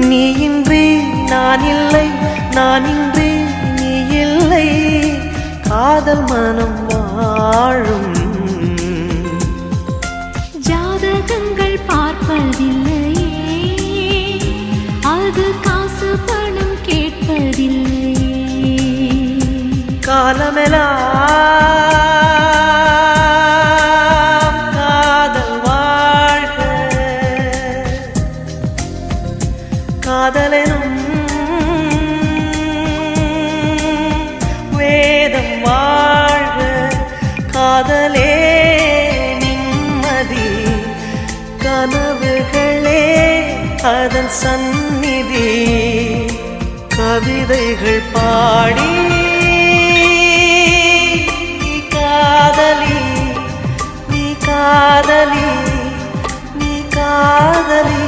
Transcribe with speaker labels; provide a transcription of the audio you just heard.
Speaker 1: நீ இன்றி நான் இல்லை, நான் இன்றி நீ இல்லை, காதல் மனம் வாழும்.
Speaker 2: ஜாதகங்கள் பார்ப்பதில்லையே, அது காசு பணம் கேட்பதில்லையே.
Speaker 1: காலமெல்லாம் காதல் வாழ்க, காதலெனும் வேதம் வாழ்க, காதலே நிம்மதி, கனவுகளே அதன் சந்நிதி. கவிதைகள் பாடி நீ காதலி, நீ காதலி, நீ காதலி.